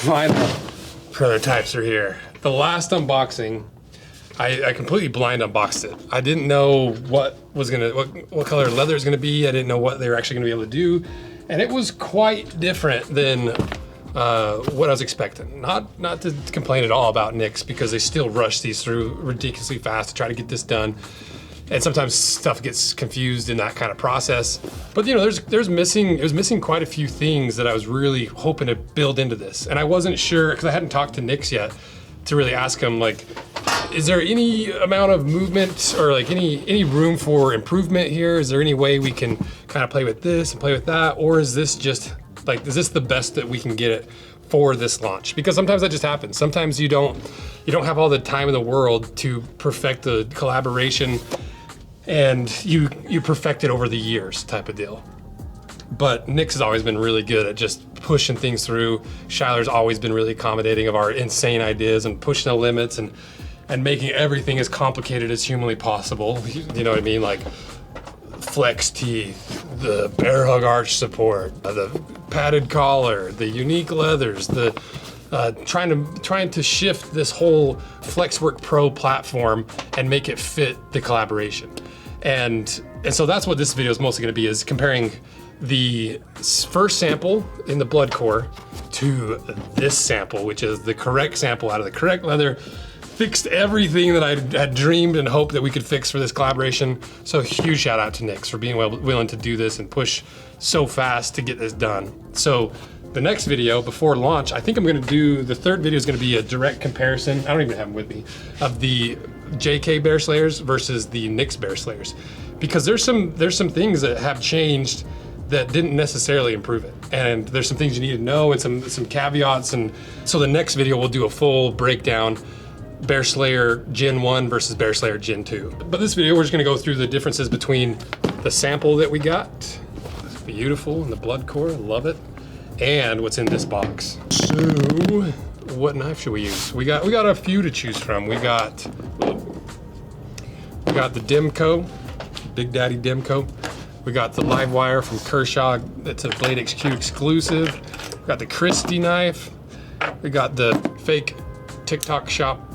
final prototypes are here. The last unboxing, I completely blind unboxed it. I didn't know what color leather is gonna be. I didn't know what they were actually gonna be able to do. And it was quite different than what I was expecting. Not to complain at all about Nix, because they still rush these through ridiculously fast to try to get this done. And sometimes stuff gets confused in that kind of process. But you know, it was missing quite a few things that I was really hoping to build into this. And I wasn't sure, because I hadn't talked to Nix yet, to really ask him, like, is there any amount of movement or like any room for improvement here? Is there any way we can kind of play with this and play with that? Or is this just like, is this the best that we can get it for this launch? Because sometimes that just happens. Sometimes you don't have all the time in the world to perfect the collaboration, and you perfect it over the years type of deal. But Nix has always been really good at just pushing things through. Shyler's always been really accommodating of our insane ideas and pushing the limits and making everything as complicated as humanly possible. You know what I mean? Like flex teeth, the bear hug arch support, the padded collar, the unique leathers, the trying to shift this whole FlexWork Pro platform and make it fit the collaboration. And so that's what this video is mostly gonna be, is comparing the first sample in the blood core to this sample, which is the correct sample out of the correct leather. Fixed everything that I had dreamed and hoped that we could fix for this collaboration. So huge shout out to Nix for being willing to do this and push so fast to get this done. So the next video before launch, I think I'm gonna do, the third video is gonna be a direct comparison, I don't even have them with me, of the JK Bear Slayers versus the Nix Bear Slayers. Because there's some things that have changed that didn't necessarily improve it. And there's some things you need to know and some caveats. And so the next video we'll do a full breakdown, Bear Slayer Gen 1 versus Bear Slayer Gen 2. But this video, we're just gonna go through the differences between the sample that we got, it's beautiful, and the blood core, love it, and what's in this box. So, what knife should we use? We got a few to choose from. We got the Demco, Big Daddy Demco. We got the live wire from Kershaw. That's a Blade XQ exclusive. We got the Christie knife. We got the fake TikTok shop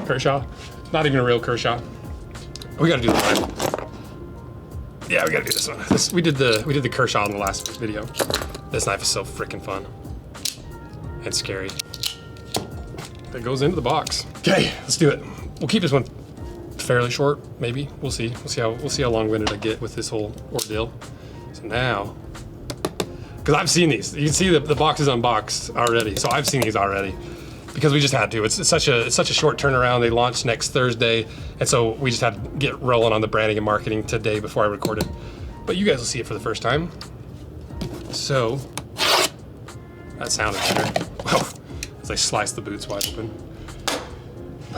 Kershaw. Not even a real Kershaw. We gotta do this one. Yeah, we gotta do this one. We did the Kershaw in the last video. This knife is so freaking fun. And scary. That goes into the box. Okay, let's do it. We'll keep this one fairly short, maybe. We'll see. We'll see how long-winded I get with this whole ordeal. So now, because I've seen these. You can see the box is unboxed already. So I've seen these already, because we just had to. It's such a short turnaround. They launch next Thursday, and so we just had to get rolling on the branding and marketing today before I recorded. But you guys will see it for the first time. So that sounded better. Whoa, as I slice the boots wide open.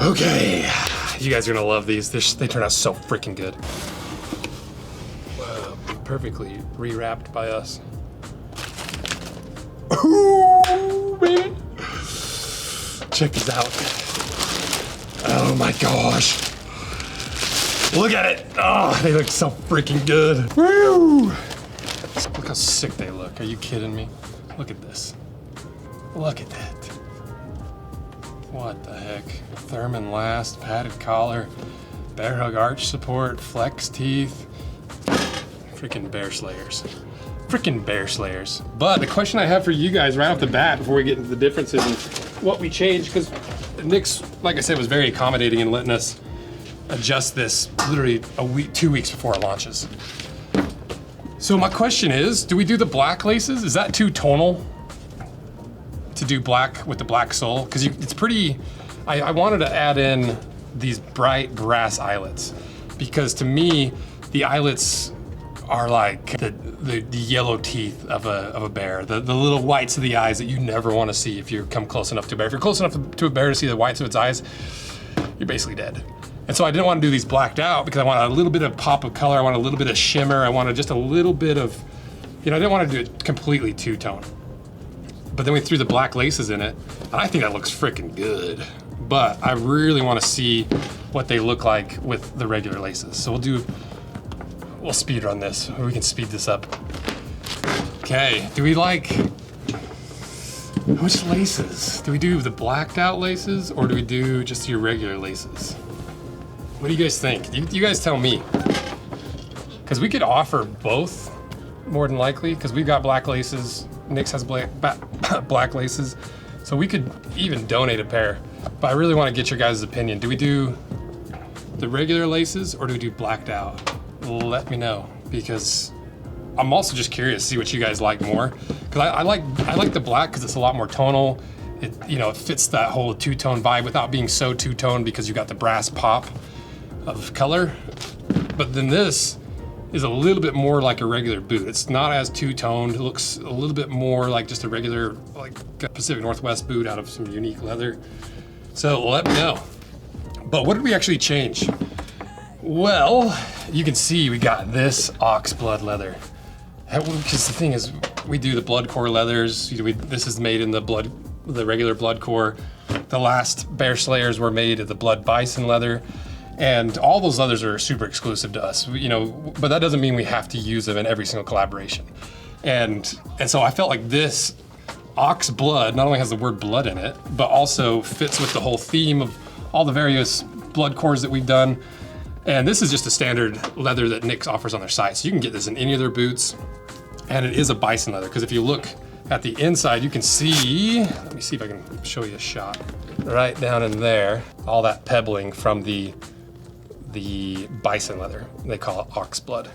Okay, you guys are gonna love these. They turn out so freaking good. Wow, perfectly rewrapped by us. Ooh, man. Check this out. Oh my gosh. Look at it. Oh, they look so freaking good. Woo! Look how sick they look. Are you kidding me? Look at this. Look at that. What the heck? Thurman last, padded collar, bear hug arch support, flex teeth. Freaking Bear Slayers. Freaking Bear Slayers. But the question I have for you guys right off the bat before we get into the differences and what we changed, because Nix, like I said, was very accommodating in letting us adjust this literally a week, 2 weeks before it launches. So my question is, do we do the black laces? Is that too tonal to do black with the black sole? Because it's pretty, I wanted to add in these bright brass eyelets, because to me, the eyelets are like the yellow teeth of a bear, the little whites of the eyes that you never want to see if you come close enough to a bear. If you're close enough to a bear to see the whites of its eyes, you're basically dead. And so I didn't want to do these blacked out, because I wanted a little bit of pop of color, I wanted a little bit of shimmer, I wanted just a little bit of, I didn't want to do it completely two-tone. But then we threw the black laces in it, and I think that looks freaking good. But I really want to see what they look like with the regular laces. So we'll speed run this, or we can speed this up. Okay, do we like, Which laces? Do we do the blacked out laces or do we do just your regular laces? What do you guys think? You guys tell me. Because we could offer both more than likely, because we've got black laces. Nick's has black laces. So we could even donate a pair. But I really want to get your guys' opinion. Do we do the regular laces or do we do blacked out? Let me know, because I'm also just curious to see what you guys like more. Because I like the black because it's a lot more tonal. It it fits that whole two-tone vibe without being so two-tone because you got the brass pop of color. But then this is a little bit more like a regular boot. It's not as two-toned. It looks a little bit more like just a regular, like a Pacific Northwest boot out of some unique leather. So let me know. But what did we actually change? Well, you can see we got this ox blood leather. Because the thing is, we do the blood core leathers. This is made in the regular blood core. The last Bear Slayers were made of the blood bison leather. And all those leathers are super exclusive to us, but that doesn't mean we have to use them in every single collaboration. And so I felt like this ox blood not only has the word blood in it, but also fits with the whole theme of all the various blood cores that we've done. And this is just a standard leather that Nick's offers on their site. So you can get this in any of their boots. And it is a bison leather, because if you look at the inside, you can see, let me see if I can show you a shot. Right down in there, all that pebbling from the bison leather. They call it ox blood.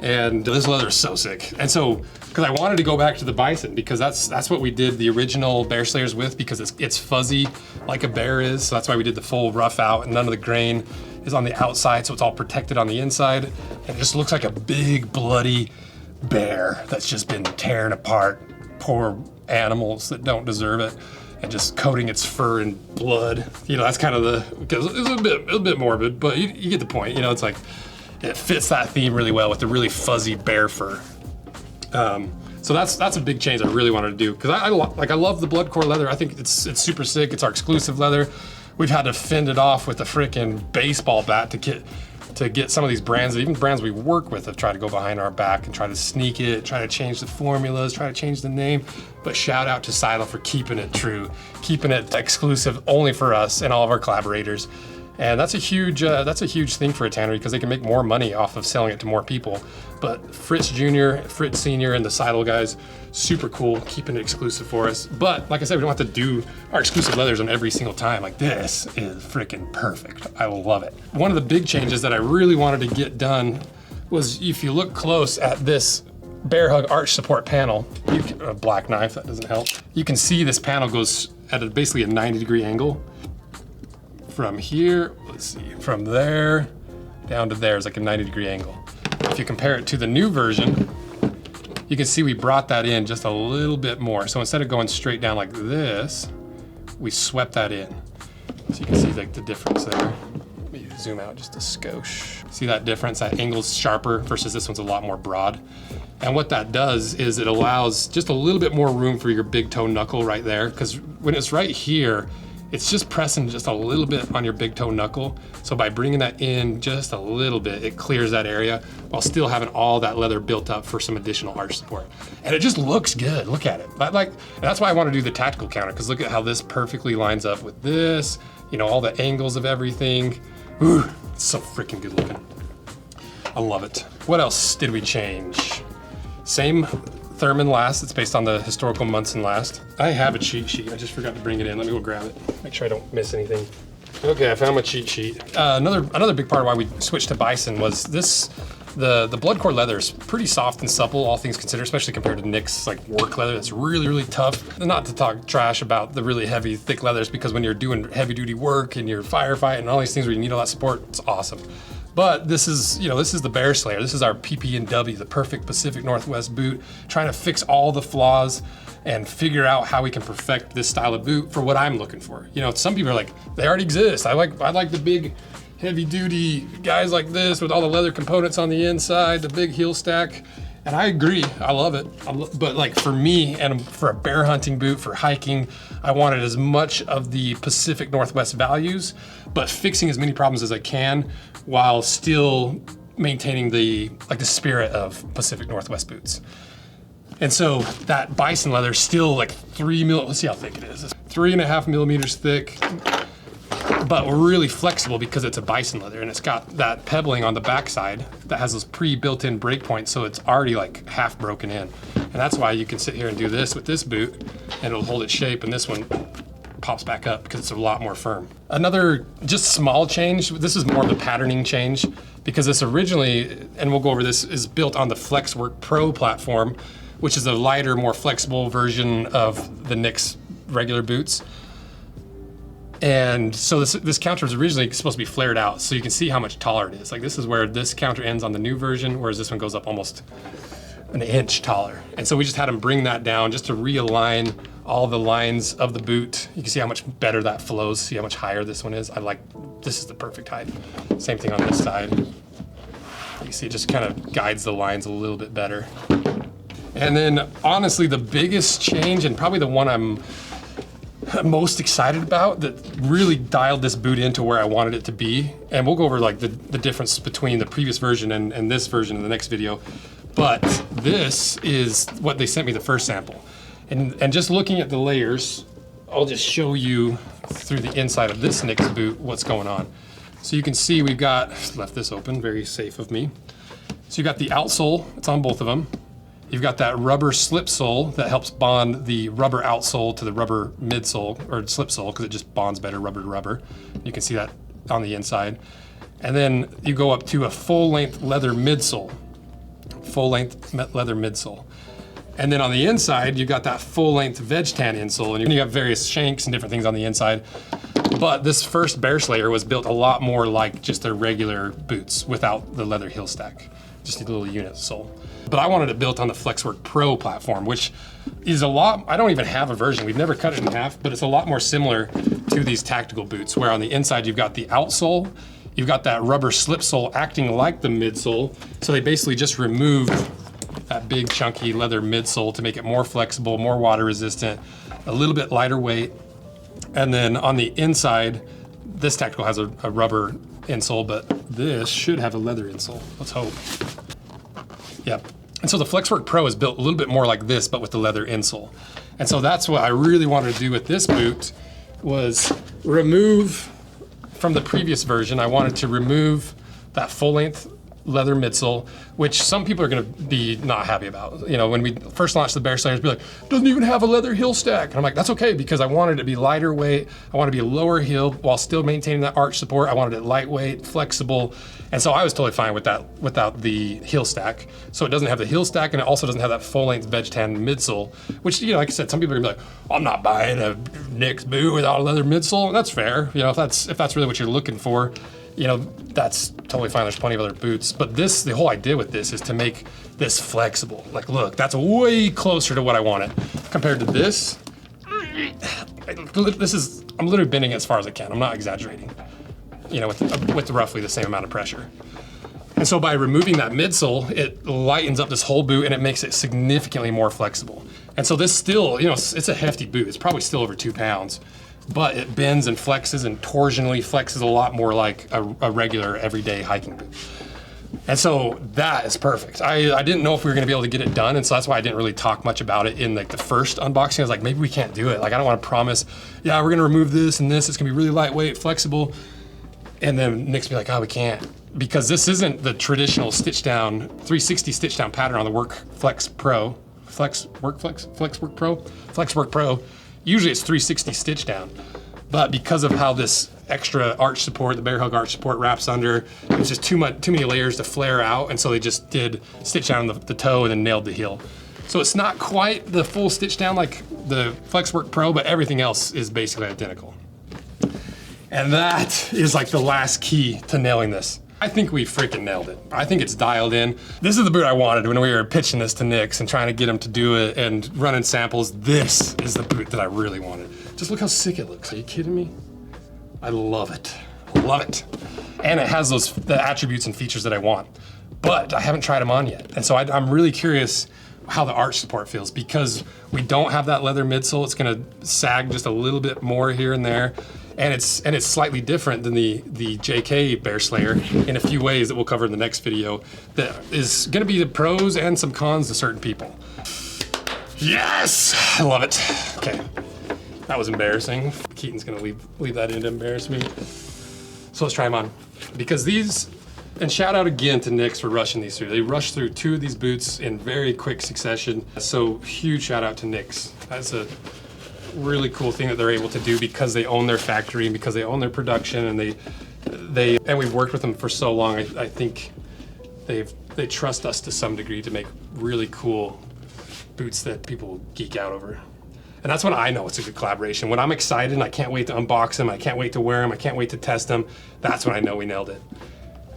And this leather is so sick. And so, because I wanted to go back to the bison, because that's what we did the original Bear Slayers with, because it's fuzzy like a bear is. So that's why we did the full rough out, and none of the grain is on the outside, so it's all protected on the inside. And it just looks like a big bloody bear that's just been tearing apart poor animals that don't deserve it, and just coating its fur in blood. That's kind of because it's a bit morbid, but you get the point. It's like, it fits that theme really well with the really fuzzy bear fur. So that's a big change I really wanted to do, because I love the blood core leather. I think it's super sick. It's our exclusive leather. We've had to fend it off with a freaking baseball bat to get some of these brands, even brands we work with, have tried to go behind our back and try to sneak it, try to change the formulas, try to change the name. But shout out to Seidel for keeping it true, keeping it exclusive only for us and all of our collaborators. And that's a huge thing for a tannery, because they can make more money off of selling it to more people. But Fritz Jr., Fritz Sr., and the Seidel guys, super cool, keeping it exclusive for us. But like I said, we don't have to do our exclusive leathers on every single time. Like, this is freaking perfect. I love it. One of the big changes that I really wanted to get done was, if you look close at this Bear Hug arch support panel, a black knife, that doesn't help. You can see this panel goes at basically a 90-degree angle. From here, let's see, from there down to there is like a 90-degree angle. If you compare it to the new version, you can see we brought that in just a little bit more. So instead of going straight down like this, we swept that in. So you can see like the difference there. Let me zoom out just a skosh. See that difference? That angle's sharper versus this one's a lot more broad. And what that does is it allows just a little bit more room for your big toe knuckle right there, because when it's right here, it's just pressing just a little bit on your big toe knuckle. So by bringing that in just a little bit, it clears that area while still having all that leather built up for some additional arch support. And it just looks good, look at it. And that's why I want to do the tactical counter, because look at how this perfectly lines up with this, all the angles of everything. Ooh, it's so freaking good looking. I love it. What else did we change? Same Thurman last. It's based on the historical Munson last. I have a cheat sheet. I just forgot to bring it in. Let me go grab it. Make sure I don't miss anything. Okay, I found my cheat sheet. Another big part of why we switched to bison was this. The blood core leather is pretty soft and supple, all things considered, especially compared to Nick's work leather that's really, really tough. Not to talk trash about the really heavy, thick leathers, because when you're doing heavy duty work and you're firefighting and all these things where you need all that support, it's awesome. But this is the Bear Slayer. This is our PP&W, the perfect Pacific Northwest boot, trying to fix all the flaws and figure out how we can perfect this style of boot for what I'm looking for. Some people are like, they already exist. I like the big, heavy duty guys like this with all the leather components on the inside, the big heel stack. And I agree, I love it. But for me, and for a bear hunting boot, for hiking, I wanted as much of the Pacific Northwest values, but fixing as many problems as I can while still maintaining the spirit of Pacific Northwest boots. And so that bison leather is still like let's see how thick it is. It's 3.5 millimeters thick, but really flexible because it's a bison leather, and it's got that pebbling on the backside that has those pre-built-in break points, so it's already like half broken in. And that's why you can sit here and do this with this boot, and it'll hold its shape, and this one pops back up because it's a lot more firm. Another just small change, this is more of the patterning change, because this originally, and we'll go over this, is built on the Flexwork Pro platform, which is a lighter, more flexible version of the Nick's regular boots. And so this counter was originally supposed to be flared out, so you can see how much taller it is. Like this is where this counter ends on the new version, whereas this one goes up almost an inch taller. And so we just had them bring that down just to realign all the lines of the boot. You can see how much better that flows, see how much higher this one is. This is the perfect height. Same thing on this side. You see it just kind of guides the lines a little bit better. And then honestly, the biggest change, and probably the one I'm most excited about, that really dialed this boot into where I wanted it to be, and we'll go over like the difference between the previous version and this version in the next video, but this is what they sent me the first sample. And just looking at the layers, I'll just show you through the inside of this Nick's boot what's going on. So you can see we've got, left this open, very safe of me. So you've got the outsole, it's on both of them. You've got that rubber slip sole that helps bond the rubber outsole to the rubber midsole, or slip sole, because it just bonds better rubber to rubber. You can see that on the inside. And then you go up to a full-length leather midsole. Full-length leather midsole. And then on the inside, you've got that full-length veg tan insole, and you have various shanks and different things on the inside. But this first Bear Slayer was built a lot more like just their regular boots without the leather heel stack, just a little unit sole. But I wanted it built on the Flexwork Pro platform, which is a lot, I don't even have a version. We've never cut it in half, but it's a lot more similar to these tactical boots, where on the inside you've got the outsole, you've got that rubber slip sole acting like the midsole. So they basically just removed that big chunky leather midsole to make it more flexible, more water resistant, a little bit lighter weight. And then on the inside, this tactical has a rubber insole, but this should have a leather insole. Let's hope. Yep. And so the Flexwork Pro is built a little bit more like this, but with the leather insole. And so that's what I really wanted to do with this boot, was remove from the previous version. I wanted to remove that full-length leather midsole, which some people are going to be not happy about. You know, when we first launched the Bear Slayers, be like, doesn't even have a leather heel stack. And I'm like, that's okay, because I wanted it to be lighter weight. I want to be a lower heel while still maintaining that arch support. I wanted it lightweight, flexible. And so I was totally fine with that without the heel stack. So it doesn't have the heel stack, and it also doesn't have that full-length veg tan midsole, which, you know, like I said, some people are gonna be like, I'm not buying a Nick's boot without a leather midsole. And that's fair. You know, if that's really what you're looking for, you know, that's totally fine. There's plenty of other boots. But this, the whole idea with this is to make this flexible. Like, look, that's way closer to what I wanted compared to this. This is, I'm literally bending it as far as I can. I'm not exaggerating, you know, with roughly the same amount of pressure. And so by removing that midsole, it lightens up this whole boot and it makes it significantly more flexible. And so this still, you know, it's a hefty boot. It's probably still over 2 pounds. But it bends and flexes and torsionally flexes a lot more like a regular everyday hiking boot. And so that is perfect. I didn't know if we were gonna be able to get it done, and so that's why I didn't really talk much about it in like the first unboxing. I was like, maybe we can't do it. Like, I don't wanna promise, yeah, we're gonna remove this and this, it's gonna be really lightweight, flexible. And then Nick's be like, oh, we can't. Because this isn't the traditional stitch down, 360 stitch down pattern on the Flexwork Pro. Usually it's 360 stitch down, but because of how this extra arch support, the bear hug arch support wraps under, it was just too many layers to flare out, and so they just did stitch down the toe and then nailed the heel. So it's not quite the full stitch down like the Flexwork Pro, but everything else is basically identical. And that is like the last key to nailing this. I think we freaking nailed it. I think it's dialed in. This is the boot I wanted when we were pitching this to Nick's and trying to get him to do it and running samples. This is the boot that I really wanted. Just look how sick it looks. Are you kidding me? I love it. Love it. And it has the attributes and features that I want. But I haven't tried them on yet. And so I'm really curious how the arch support feels, because we don't have that leather midsole. It's gonna sag just a little bit more here and there. And it's slightly different than the JK Bear Slayer in a few ways that we'll cover in the next video, that is gonna be the pros and some cons to certain people. Yes! I love it. Okay, that was embarrassing. Keaton's gonna leave that in to embarrass me. So let's try them on. Because these, and shout out again to Nix for rushing these through. They rushed through 2 of these boots in very quick succession. So huge shout out to Nix. That's a really cool thing that they're able to do because they own their factory and because they own their production, and and we've worked with them for so long. I think they trust us to some degree to make really cool boots that people geek out over. And that's when I know it's a good collaboration. When I'm excited and I can't wait to unbox them, I can't wait to wear them, I can't wait to test them, that's when I know we nailed it.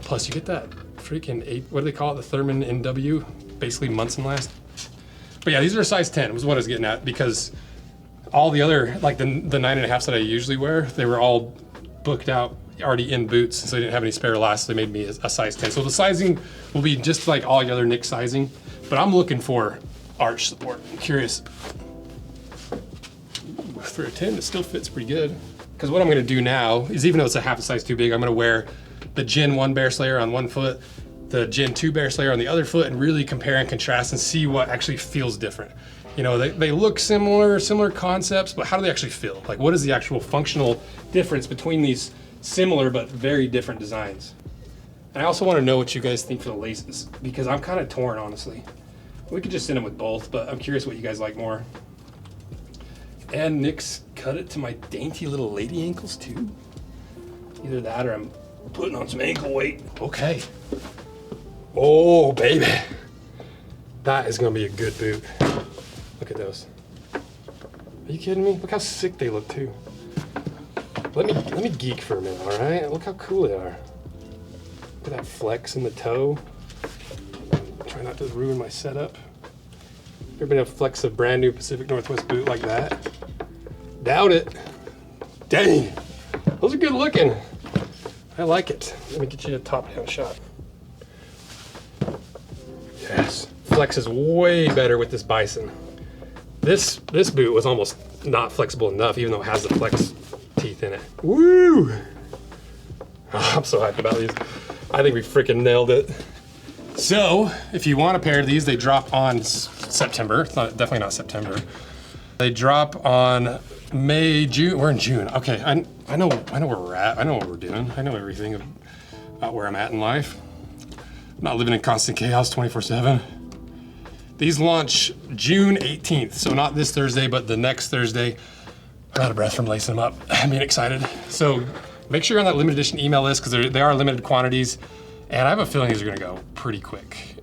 Plus you get that freaking what do they call it? The Thurman NW, basically Munson last. But yeah, these are a size 10, was what I was getting at, because all the other, like the 9.5s that I usually wear, they were all booked out, already in boots, so they didn't have any spare lasts, so they made me a size 10. So the sizing will be just like all the other Nix sizing, but I'm looking for arch support. I'm curious. For a 10, it still fits pretty good. Because what I'm gonna do now is, even though it's a half a size too big, I'm gonna wear the Gen 1 Bear Slayer on one foot, the Gen 2 Bear Slayer on the other foot, and really compare and contrast and see what actually feels different. You know, they look similar concepts, but how do they actually feel? Like, what is the actual functional difference between these similar but very different designs? And I also want to know what you guys think for the laces, because I'm kind of torn, honestly. We could just send them with both, but I'm curious what you guys like more. And Nix cut it to my dainty little lady ankles too. Either that or I'm putting on some ankle weight. Okay. Oh, baby. That is gonna be a good boot. Look at those. Are you kidding me? Look how sick they look too. Let me geek for a minute, all right? Look how cool they are. Look at that flex in the toe. Try not to ruin my setup. Ever been able to flex a brand new Pacific Northwest boot like that? Doubt it. Dang, those are good looking. I like it. Let me get you a top-down shot. Yes, flex is way better with this Bison. This boot was almost not flexible enough, even though it has the flex teeth in it. Woo! Oh, I'm so hyped about these. I think we freaking nailed it. So, if you want a pair of these, they drop on September. It's definitely not September. They drop on May, June. We're in June. Okay, I know where we're at. I know what we're doing. I know everything about where I'm at in life. I'm not living in constant chaos 24/7. These launch June 18th, so not this Thursday, but the next Thursday. I'm out of breath from lacing them up. I'm being excited. So make sure you're on that limited edition email list, because they are limited quantities, and I have a feeling these are gonna go pretty quick.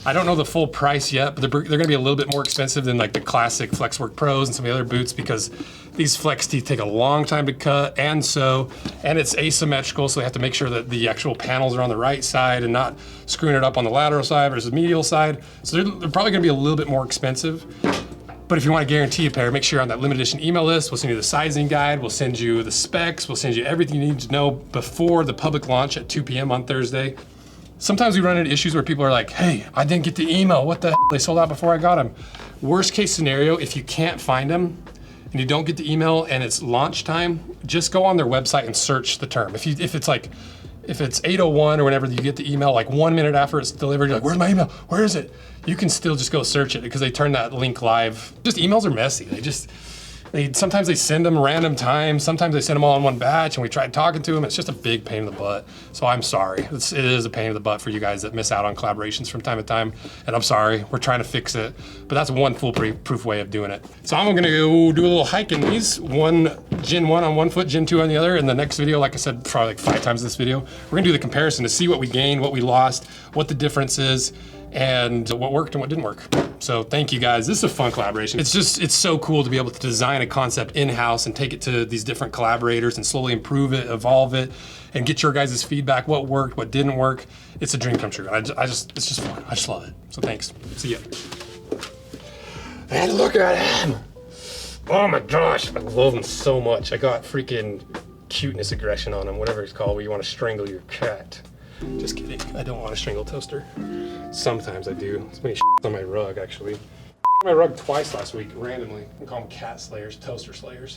I don't know the full price yet, but they're gonna be a little bit more expensive than like the classic Flexwork Pros and some of the other boots, because these flex teeth take a long time to cut and sew, and it's asymmetrical, so they have to make sure that the actual panels are on the right side and not screwing it up on the lateral side versus medial side. So they're probably gonna be a little bit more expensive. But if you want to guarantee a pair, make sure you're on that limited edition email list. We'll send you the sizing guide, we'll send you the specs, we'll send you everything you need to know before the public launch at 2 p.m. on Thursday. Sometimes we run into issues where people are like, hey, I didn't get the email, what the hell? They sold out before I got them. Worst case scenario, if you can't find them and you don't get the email and it's launch time, just go on their website and search the term. If it's 8:01 or whenever you get the email, like 1 minute after it's delivered, you're like, where's my email? Where is it? You can still just go search it, because they turn that link live. Just emails are messy. Sometimes they send them random times, sometimes they send them all in one batch, and we tried talking to them. It's just a big pain in the butt. So I'm sorry. It is a pain in the butt for you guys that miss out on collaborations from time to time, and I'm sorry. We're trying to fix it, but that's one foolproof way of doing it. So I'm gonna go do a little hike in these. Gen 1 on one foot, Gen 2 on the other. In the next video, like I said, probably like 5 times this video, we're gonna do the comparison to see what we gained, what we lost, what the difference is, and what worked and what didn't work. So thank you guys. This is a fun collaboration. It's so cool to be able to design a concept in-house and take it to these different collaborators and slowly improve it, evolve it, and get your guys' feedback, what worked, what didn't work. It's a dream come true. It's just fun. I just love it. So thanks. See ya. And look at him. Oh my gosh, I love him so much. I got freaking cuteness aggression on him, whatever it's called, where you want to strangle your cat. Just kidding, I don't want to strangle Toaster. Sometimes I do. It's many on my rug, actually. My rug twice last week, randomly. I call them cat slayers, toaster slayers.